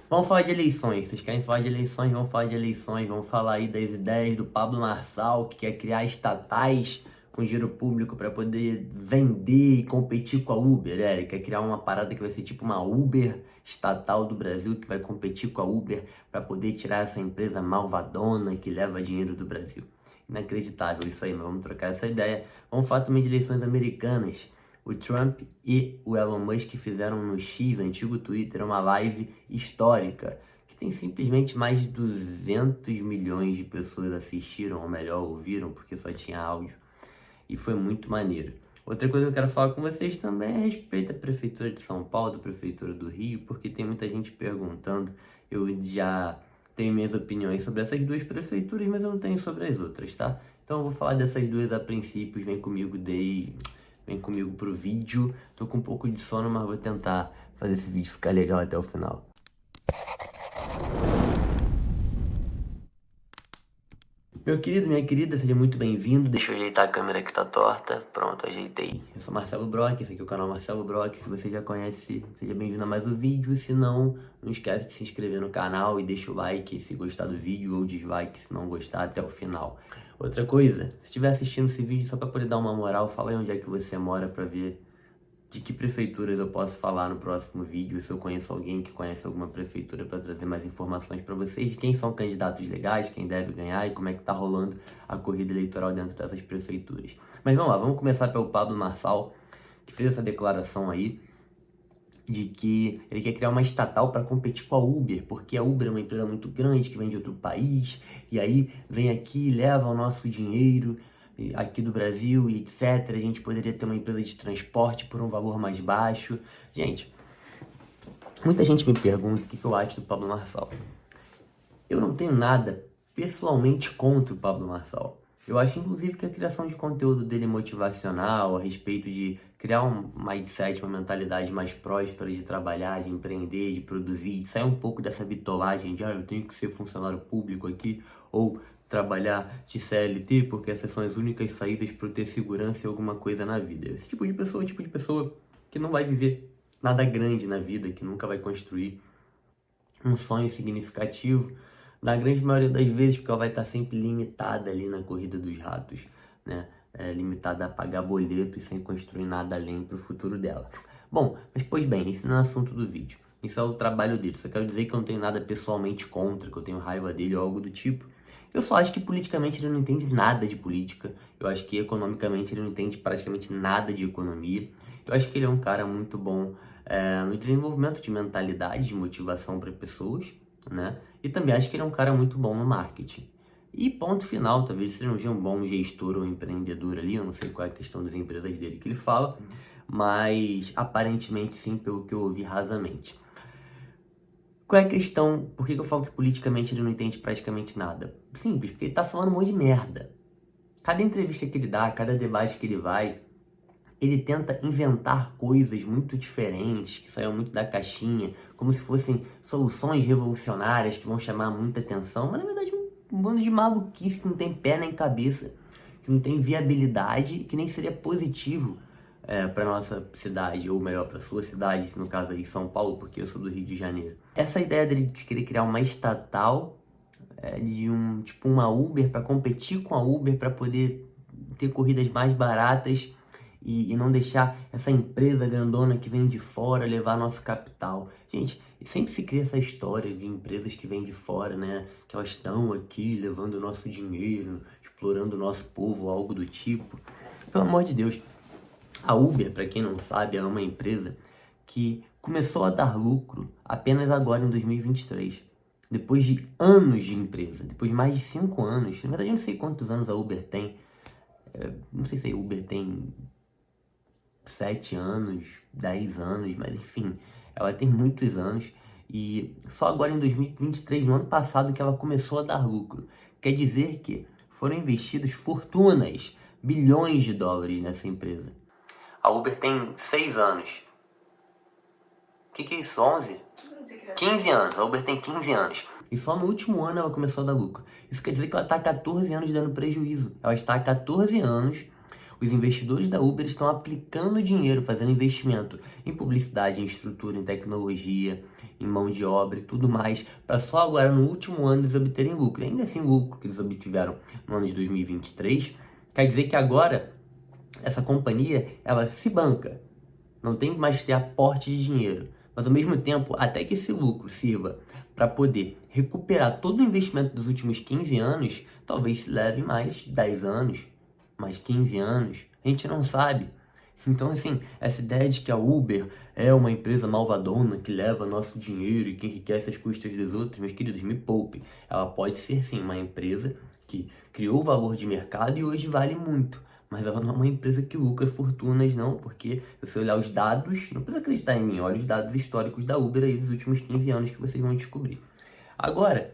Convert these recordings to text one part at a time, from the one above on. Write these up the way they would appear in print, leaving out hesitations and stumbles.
Vamos falar de eleições. Vocês querem falar de eleições? Vamos falar de eleições. Vamos falar aí das ideias do Pablo Marçal, que quer criar estatais com dinheiro público para poder vender e competir com a Uber. Ele quer criar uma parada que vai ser tipo uma Uber estatal do Brasil, que vai competir com a Uber para poder tirar essa empresa malvadona que leva dinheiro do Brasil. Inacreditável isso aí, mas vamos trocar essa ideia. Vamos falar também de eleições americanas. O Trump e o Elon Musk fizeram no X, antigo Twitter, uma live histórica, que tem simplesmente mais de 200 milhões de pessoas assistiram, ou melhor, ouviram, porque só tinha áudio. E foi muito maneiro. Outra coisa que eu quero falar com vocês também é a respeito da Prefeitura de São Paulo, da Prefeitura do Rio, porque tem muita gente perguntando. Eu já tenho minhas opiniões sobre essas duas prefeituras, mas eu não tenho sobre as outras, tá? Então eu vou falar dessas duas a princípio. Vem comigo pro vídeo. Tô com um pouco de sono, mas vou tentar fazer esse vídeo ficar legal até o final. Meu querido, minha querida, seja muito bem-vindo. Deixa eu ajeitar a câmera que tá torta. Pronto, ajeitei. Eu sou Marcelo Brock, esse aqui é o canal Marcelo Brock. Se você já conhece, seja bem-vindo a mais um vídeo. Se não, não esquece de se inscrever no canal e deixa o like se gostar do vídeo ou dislike se não gostar até o final. Outra coisa, se estiver assistindo esse vídeo só para poder dar uma moral, fala aí onde é que você mora para ver de que prefeituras eu posso falar no próximo vídeo, se eu conheço alguém que conhece alguma prefeitura para trazer mais informações para vocês de quem são candidatos legais, quem deve ganhar e como é que tá rolando a corrida eleitoral dentro dessas prefeituras. Mas vamos lá, vamos começar pelo Pablo Marçal, que fez essa declaração aí de que ele quer criar uma estatal para competir com a Uber, porque a Uber é uma empresa muito grande que vem de outro país, e aí vem aqui, leva o nosso dinheiro aqui do Brasil e etc. A gente poderia ter uma empresa de transporte por um valor mais baixo. Gente, muita gente me pergunta o que eu acho do Pablo Marçal. Eu não tenho nada pessoalmente contra o Pablo Marçal. Eu acho, inclusive, que a criação de conteúdo dele é motivacional, a respeito de criar um mindset, uma mentalidade mais próspera de trabalhar, de empreender, de produzir, de sair um pouco dessa bitolagem de eu tenho que ser funcionário público aqui, ou trabalhar de CLT, porque essas são as únicas saídas para eu ter segurança e alguma coisa na vida. Esse tipo de pessoa é o tipo de pessoa que não vai viver nada grande na vida, que nunca vai construir um sonho significativo, na grande maioria das vezes, porque ela vai estar sempre limitada ali na corrida dos ratos, né? Limitada a pagar boletos sem construir nada além para o futuro dela. Bom, mas pois bem, esse não é o assunto do vídeo. Isso é o trabalho dele. Só quero dizer que eu não tenho nada pessoalmente contra, que eu tenho raiva dele ou algo do tipo. Eu só acho que politicamente ele não entende nada de política. Eu acho que economicamente ele não entende praticamente nada de economia. Eu acho que ele é um cara muito bom no desenvolvimento de mentalidade, de motivação para pessoas, né? E também acho que ele é um cara muito bom no marketing. E ponto final, talvez seja um bom gestor ou empreendedor ali, eu não sei qual é a questão das empresas dele que ele fala, mas aparentemente sim, pelo que eu ouvi rasamente. Qual é a questão? Por que eu falo que politicamente ele não entende praticamente nada? Simples, porque ele tá falando um monte de merda. Cada entrevista que ele dá, cada debate que ele vai, ele tenta inventar coisas muito diferentes, que saiam muito da caixinha, como se fossem soluções revolucionárias que vão chamar muita atenção, mas na verdade um bando de maluquice que não tem pé nem cabeça, que não tem viabilidade, que nem seria positivo para nossa cidade, ou melhor, para sua cidade, no caso aí São Paulo, porque eu sou do Rio de Janeiro. Essa ideia dele de querer criar uma estatal, de tipo uma Uber, para competir com a Uber, para poder ter corridas mais baratas, e não deixar essa empresa grandona que vem de fora levar nosso capital. Gente, sempre se cria essa história de empresas que vêm de fora, né? Que elas estão aqui levando o nosso dinheiro, explorando o nosso povo, algo do tipo. Pelo amor de Deus. A Uber, para quem não sabe, é uma empresa que começou a dar lucro apenas agora em 2023. Depois de anos de empresa, depois de mais de 5 anos. Na verdade, eu não sei quantos anos a Uber tem. Não sei se a Uber tem 7 anos, 10 anos, mas enfim, ela tem muitos anos e só agora em 2023, no ano passado, que ela começou a dar lucro. Quer dizer que foram investidas fortunas, bilhões de dólares nessa empresa. A Uber tem 6 anos. O que é isso? 11? 15 anos. A Uber tem 15 anos. E só no último ano ela começou a dar lucro. Isso quer dizer que ela está há 14 anos dando prejuízo. Ela está há 14 anos Os investidores da Uber estão aplicando dinheiro, fazendo investimento em publicidade, em estrutura, em tecnologia, em mão de obra e tudo mais, para só agora no último ano eles obterem lucro. E ainda assim, o lucro que eles obtiveram no ano de 2023, quer dizer que agora essa companhia, ela se banca, não tem mais que ter aporte de dinheiro, mas ao mesmo tempo, até que esse lucro sirva para poder recuperar todo o investimento dos últimos 15 anos, talvez se leve mais 10 anos, mais 15 anos, a gente não sabe. Então, assim, essa ideia de que a Uber é uma empresa malvadona que leva nosso dinheiro e que enriquece às custas dos outros, meus queridos, me poupe. Ela pode ser, sim, uma empresa que criou valor de mercado e hoje vale muito. Mas ela não é uma empresa que lucra fortunas, não, porque se você olhar os dados, não precisa acreditar em mim, olha os dados históricos da Uber aí dos últimos 15 anos que vocês vão descobrir. Agora,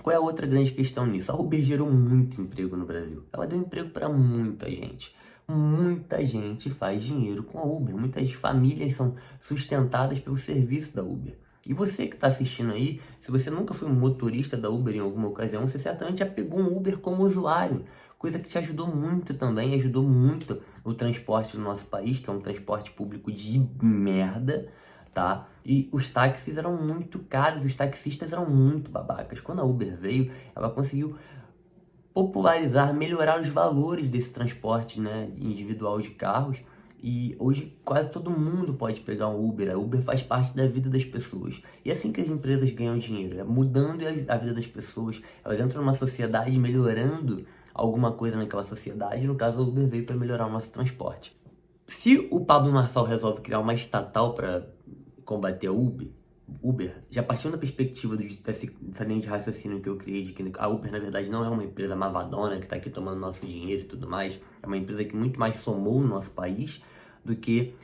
qual é a outra grande questão nisso? A Uber gerou muito emprego no Brasil. Ela deu emprego para muita gente. Muita gente faz dinheiro com a Uber. Muitas famílias são sustentadas pelo serviço da Uber. E você que está assistindo aí, se você nunca foi um motorista da Uber em alguma ocasião, você certamente já pegou um Uber como usuário. Coisa que te ajudou muito também, ajudou muito o transporte no nosso país, que é um transporte público de merda, tá? E os táxis eram muito caros, os taxistas eram muito babacas. Quando a Uber veio, ela conseguiu popularizar, melhorar os valores desse transporte, né, individual de carros. E hoje quase todo mundo pode pegar um Uber. A Uber faz parte da vida das pessoas. E é assim que as empresas ganham dinheiro, é mudando a vida das pessoas. Elas entram numa sociedade melhorando alguma coisa naquela sociedade. No caso, a Uber veio para melhorar o nosso transporte. Se o Pablo Marçal resolve criar uma estatal para combater a Uber, já partindo da perspectiva dessa linha de raciocínio que eu criei, de que a Uber, na verdade, não é uma empresa malvadona que está aqui tomando nosso dinheiro e tudo mais, é uma empresa que muito mais somou no nosso país do que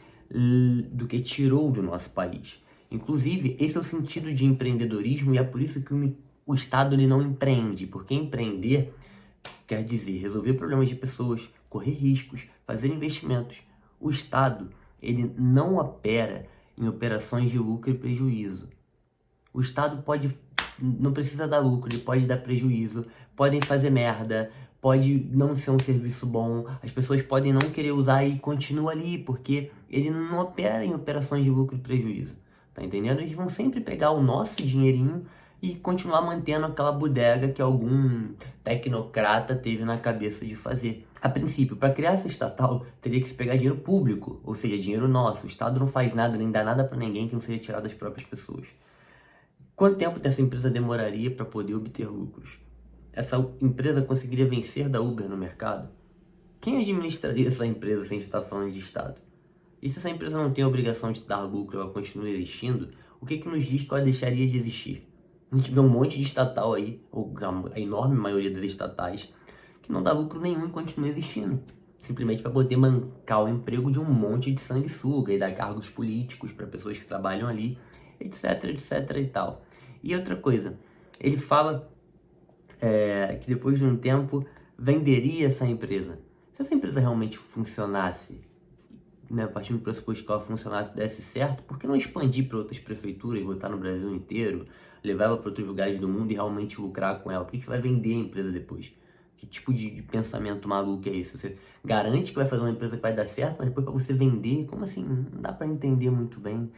tirou do nosso país. Inclusive, esse é o sentido de empreendedorismo e é por isso que o Estado ele não empreende, porque empreender quer dizer resolver problemas de pessoas, correr riscos, fazer investimentos. O Estado, ele não opera em operações de lucro e prejuízo. O Estado não precisa dar lucro, ele pode dar prejuízo, podem fazer merda, pode não ser um serviço bom, as pessoas podem não querer usar e continua ali, porque ele não opera em operações de lucro e prejuízo. Tá entendendo? Eles vão sempre pegar o nosso dinheirinho e continuar mantendo aquela bodega que algum tecnocrata teve na cabeça de fazer. A princípio, para criar essa estatal, teria que se pegar dinheiro público, ou seja, dinheiro nosso. O Estado não faz nada, nem dá nada para ninguém que não seja tirado das próprias pessoas. Quanto tempo essa empresa demoraria para poder obter lucros? Essa empresa conseguiria vencer da Uber no mercado? Quem administraria essa empresa sem estar falando de Estado? E se essa empresa não tem a obrigação de dar lucro, ela continua existindo, o que nos diz que ela deixaria de existir? A gente vê um monte de estatal aí, ou a enorme maioria das estatais, que não dá lucro nenhum e continua existindo. Simplesmente para poder mancar o emprego de um monte de sanguessuga e dar cargos políticos para pessoas que trabalham ali, etc, etc e tal. E outra coisa, ele fala que depois de um tempo venderia essa empresa. Se essa empresa realmente funcionasse, né, partindo do pressuposto que ela funcionasse, desse certo, por que não expandir para outras prefeituras, botar no Brasil inteiro, levar ela para outros lugares do mundo e realmente lucrar com ela? Por que você vai vender a empresa depois? Que tipo de pensamento maluco é esse? Você garante que vai fazer uma empresa que vai dar certo, mas depois para você vender, como assim? Não dá para entender muito bem.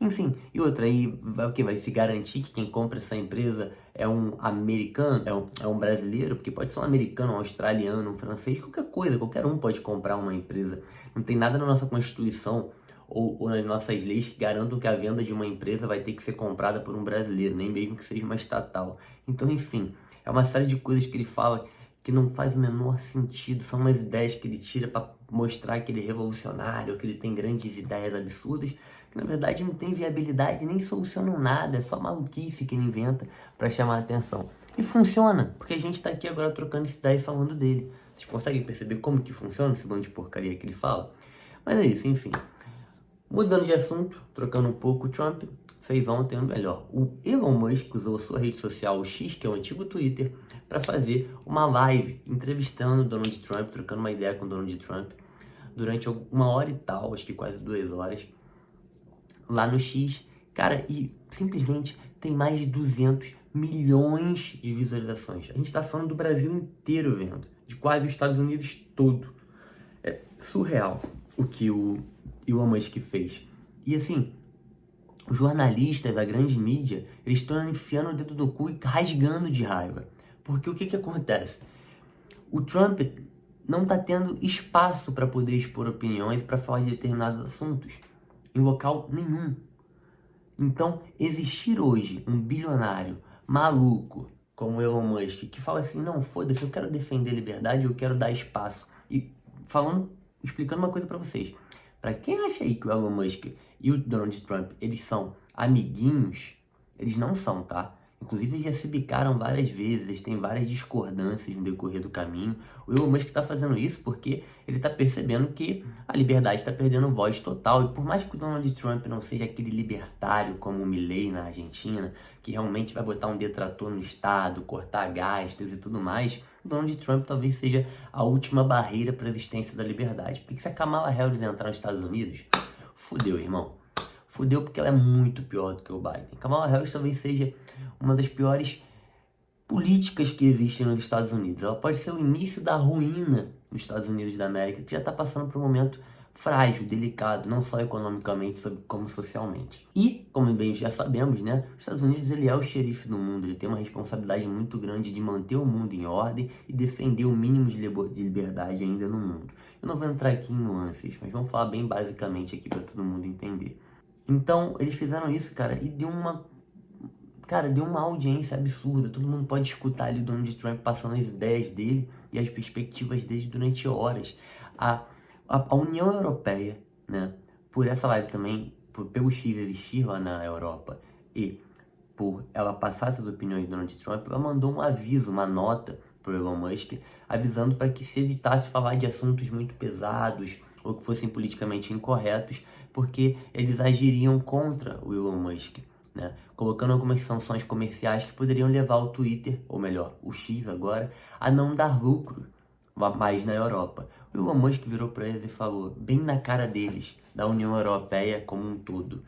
Enfim, e outra aí, vai se garantir que quem compra essa empresa é um americano, é um brasileiro, porque pode ser um americano, um australiano, um francês, qualquer coisa, qualquer um pode comprar uma empresa. Não tem nada na nossa Constituição ou nas nossas leis que garantam que a venda de uma empresa vai ter que ser comprada por um brasileiro, nem mesmo que seja uma estatal. Então, enfim, é uma série de coisas que ele fala que não faz o menor sentido, são umas ideias que ele tira para mostrar que ele é revolucionário, que ele tem grandes ideias absurdas, que na verdade não tem viabilidade, nem solucionam nada, é só maluquice que ele inventa para chamar a atenção. E funciona, porque a gente tá aqui agora trocando essa ideia e falando dele. Vocês conseguem perceber como que funciona esse bando de porcaria que ele fala? Mas é isso, enfim. Mudando de assunto, trocando um pouco, o Trump fez ontem o melhor. O Elon Musk usou a sua rede social, o X, que é o antigo Twitter, para fazer uma live entrevistando o Donald Trump, trocando uma ideia com o Donald Trump, durante 1 hora e tal, acho que quase 2 horas, lá no X. Cara, e simplesmente tem mais de 200 milhões de visualizações. A gente tá falando do Brasil inteiro vendo, de quase os Estados Unidos todo. É surreal o que o Elon Musk fez. E assim, os jornalistas, a grande mídia, eles estão enfiando o dedo no cu e rasgando de raiva. Porque o que que acontece? O Trump não está tendo espaço para poder expor opiniões, para falar de determinados assuntos, em local nenhum. Então, existir hoje um bilionário maluco como Elon Musk, que fala assim, não, foda-se, eu quero defender a liberdade, eu quero dar espaço. E explicando uma coisa para vocês. Para quem acha aí que o Elon Musk e o Donald Trump, eles são amiguinhos, eles não são, tá? Inclusive, eles já se bicaram várias vezes, eles têm várias discordâncias no decorrer do caminho. O Elon Musk está fazendo isso porque ele está percebendo que a liberdade está perdendo voz total. E por mais que o Donald Trump não seja aquele libertário como o Milei na Argentina, que realmente vai botar um detrator no Estado, cortar gastos e tudo mais, o Donald Trump talvez seja a última barreira para a existência da liberdade. Porque se a Kamala Harris entrar nos Estados Unidos, fudeu, irmão. Fudeu porque ela é muito pior do que o Biden. Kamala Harris talvez seja uma das piores políticas que existem nos Estados Unidos. Ela pode ser o início da ruína dos Estados Unidos da América, que já está passando por um momento frágil, delicado, não só economicamente, como socialmente. E, como bem já sabemos, né, os Estados Unidos ele é o xerife do mundo, ele tem uma responsabilidade muito grande de manter o mundo em ordem e defender o mínimo de liberdade ainda no mundo. Eu não vou entrar aqui em nuances, mas vamos falar bem basicamente aqui para todo mundo entender. Então, eles fizeram isso, cara, e deu uma audiência absurda. Todo mundo pode escutar ali o Donald Trump passando as ideias dele e as perspectivas dele durante horas. A União Europeia, né, por essa live também, pelo X existir lá na Europa e por ela passar essas opiniões do Donald Trump, ela mandou um aviso, uma nota para o Elon Musk, avisando para que se evitasse falar de assuntos muito pesados ou que fossem politicamente incorretos, porque eles agiriam contra o Elon Musk, né? Colocando algumas sanções comerciais que poderiam levar o Twitter, ou melhor, o X agora, a não dar lucro mais na Europa. O Elon Musk virou para eles e falou, bem na cara deles, da União Europeia como um todo,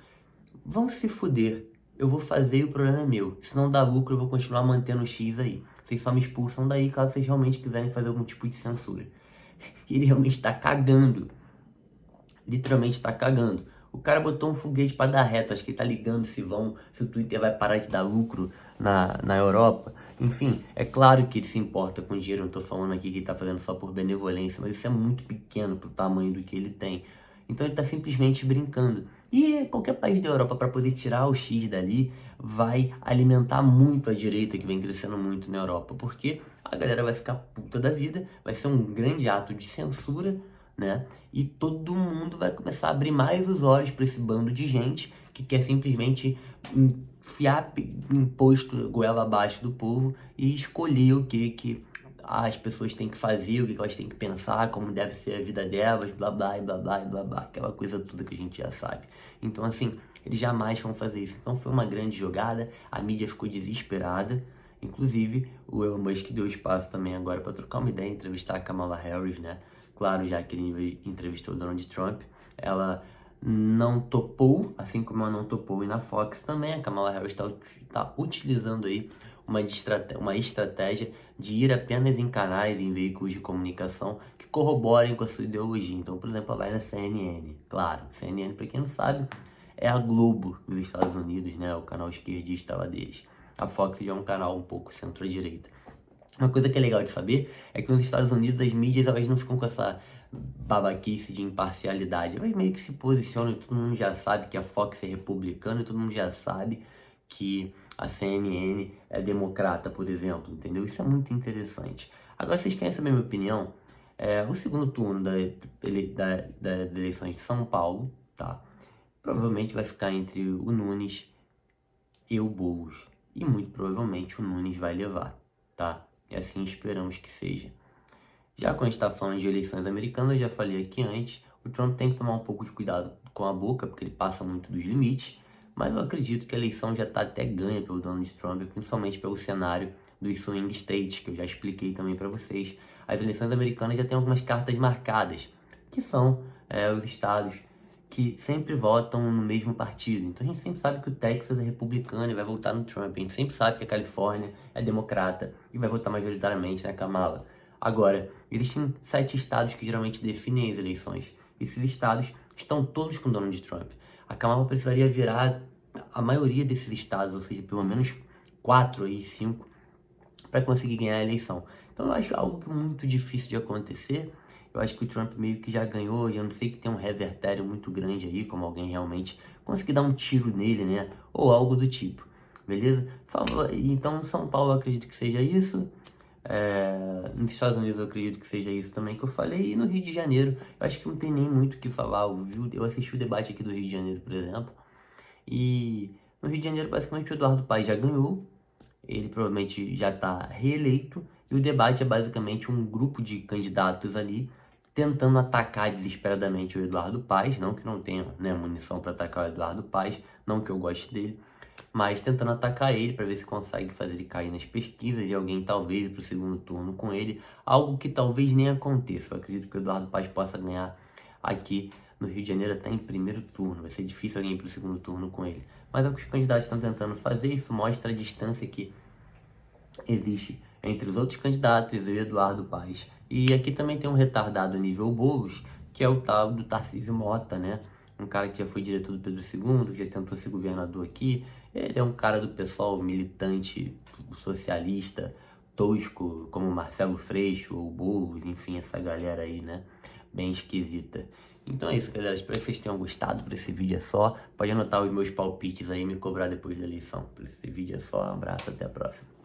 vão se fuder, eu vou fazer e o problema é meu. Se não dá lucro, eu vou continuar mantendo o X aí. Vocês só me expulsam daí caso vocês realmente quiserem fazer algum tipo de censura. E ele realmente está cagando. Literalmente está cagando. O cara botou um foguete para dar reto, acho que ele tá ligando se o Twitter vai parar de dar lucro na Europa. Enfim, é claro que ele se importa com dinheiro, não tô falando aqui que ele tá fazendo só por benevolência, mas isso é muito pequeno pro tamanho do que ele tem. Então ele tá simplesmente brincando. E qualquer país da Europa, para poder tirar o X dali, vai alimentar muito a direita, que vem crescendo muito na Europa, porque a galera vai ficar puta da vida, vai ser um grande ato de censura, né? E todo mundo vai começar a abrir mais os olhos para esse bando de gente que quer simplesmente enfiar imposto goela abaixo do povo e escolher o que as pessoas têm que fazer, o que elas têm que pensar, como deve ser a vida delas, blá blá blá blá blá blá, aquela coisa toda que a gente já sabe. Então assim, eles jamais vão fazer isso. Então foi uma grande jogada, a mídia ficou desesperada. Inclusive, o Elon Musk deu espaço também agora para trocar uma ideia, entrevistar a Kamala Harris, né? Claro, já que ele entrevistou o Donald Trump, ela não topou, assim como ela não topou e na Fox também. A Kamala Harris está utilizando aí uma estratégia de ir apenas em canais, em veículos de comunicação que corroborem com a sua ideologia. Então, por exemplo, ela vai na CNN. Claro, CNN, para quem não sabe, é a Globo dos Estados Unidos, né? O canal esquerdista lá deles. A Fox já é um canal um pouco centro-direita. Uma coisa que é legal de saber é que nos Estados Unidos as mídias elas não ficam com essa babaquice de imparcialidade. Elas meio que se posicionam e todo mundo já sabe que a Fox é republicana e todo mundo já sabe que a CNN é democrata, por exemplo, entendeu? Isso é muito interessante. Agora, vocês querem saber a minha opinião? O segundo turno das eleições de São Paulo, tá? Provavelmente vai ficar entre o Nunes e o Boulos. E muito provavelmente o Nunes vai levar, tá? E assim esperamos que seja. Já quando a gente está falando de eleições americanas, eu já falei aqui antes, o Trump tem que tomar um pouco de cuidado com a boca, porque ele passa muito dos limites, mas eu acredito que a eleição já está até ganha pelo Donald Trump, principalmente pelo cenário dos swing states, que eu já expliquei também para vocês. As eleições americanas já têm algumas cartas marcadas, que são os estados que sempre votam no mesmo partido. Então a gente sempre sabe que o Texas é republicano e vai votar no Trump. A gente sempre sabe que a Califórnia é democrata e vai votar majoritariamente na Kamala. Agora, existem 7 estados que geralmente definem as eleições. Esses estados estão todos com Donald Trump. A Kamala precisaria virar a maioria desses estados, ou seja, pelo menos 4 aí, 5, para conseguir ganhar a eleição. Então eu acho algo que é muito difícil de acontecer. Eu acho que o Trump meio que já ganhou, e eu não sei que tem um revertério muito grande aí, como alguém realmente conseguir dar um tiro nele, né? Ou algo do tipo, beleza? Então, São Paulo eu acredito que seja isso. Nos Estados Unidos eu acredito que seja isso também que eu falei. E no Rio de Janeiro, eu acho que não tem nem muito o que falar. Eu assisti o debate aqui do Rio de Janeiro, por exemplo. E no Rio de Janeiro, basicamente, o Eduardo Paes já ganhou. Ele provavelmente já está reeleito. E o debate é basicamente um grupo de candidatos ali tentando atacar desesperadamente o Eduardo Paes. Não que não tenha, né, munição para atacar o Eduardo Paes, não que eu goste dele, mas tentando atacar ele para ver se consegue fazer ele cair nas pesquisas e alguém talvez ir para o segundo turno com ele, algo que talvez nem aconteça. Eu acredito que o Eduardo Paes possa ganhar aqui no Rio de Janeiro até em primeiro turno, vai ser difícil alguém ir para o segundo turno com ele. Mas é o que os candidatos estão tentando fazer, isso mostra a distância que existe entre os outros candidatos e o Eduardo Paes. E aqui também tem um retardado nível Boulos, que é o tal do Tarcísio Mota, né? Um cara que já foi diretor do Pedro II, que já tentou ser governador aqui. Ele é um cara do pessoal militante, socialista, tosco, como Marcelo Freixo ou Boulos, enfim, essa galera aí, né? Bem esquisita. Então é isso, galera. Espero que vocês tenham gostado. Por esse vídeo é só. Pode anotar os meus palpites aí e me cobrar depois da eleição. Por esse vídeo é só. Um abraço, até a próxima.